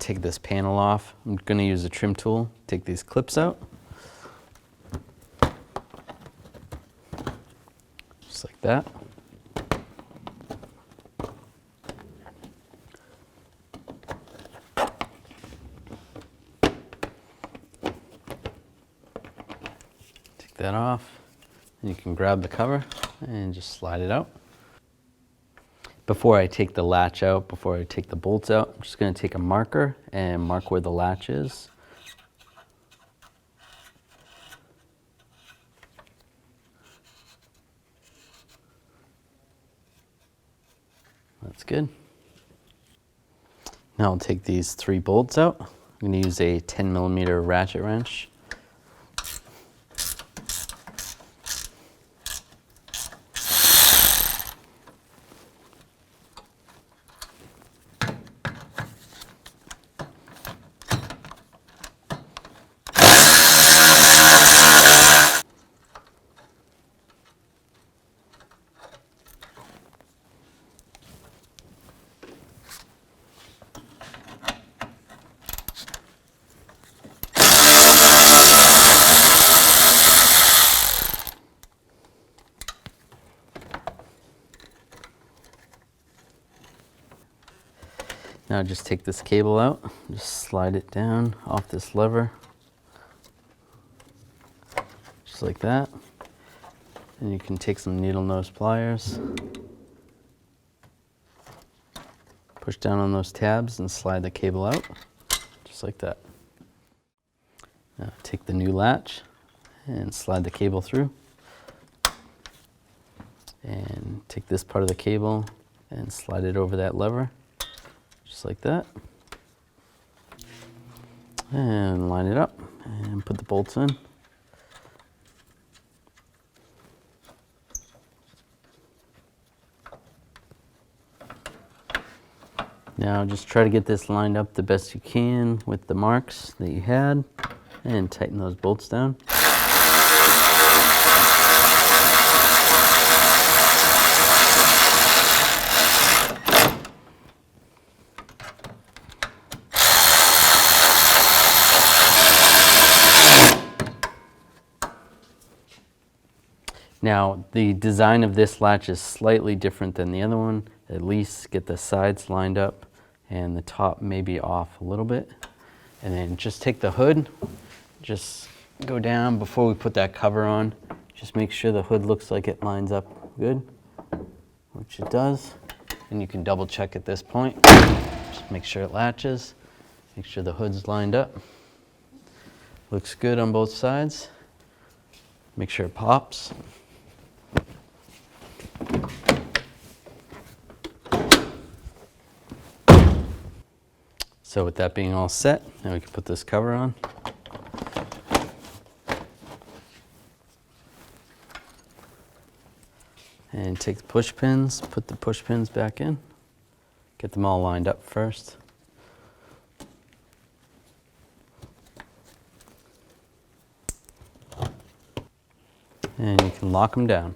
take this panel off. I'm going to use a trim tool, take these clips out. Just like that. Take that off. And you can grab the cover and just slide it out. Before I take the latch out, before I take the bolts out, I'm just going to take a marker and mark where the latch is. That's good. Now I'll take these 3 bolts out. I'm going to use a 10mm ratchet wrench. Now just take this cable out, just slide it down off this lever, just like that. And you can take some needle nose pliers, push down on those tabs and slide the cable out, just like that. Now take the new latch and slide the cable through. And take this part of the cable and slide it over that lever. Just like that. And line it up and put the bolts in. Now just try to get this lined up the best you can with the marks that you had and tighten those bolts down. Now, the design of this latch is slightly different than the other one. At least get the sides lined up and the top maybe off a little bit. And then just take the hood, just go down before we put that cover on. Just make sure the hood looks like it lines up good, which it does. And you can double check at this point. Just make sure it latches. Make sure the hood's lined up. Looks good on both sides. Make sure it pops. So with that being all set, now we can put this cover on. And take the push pins, put the push pins back in. Get them all lined up first. And you can lock them down.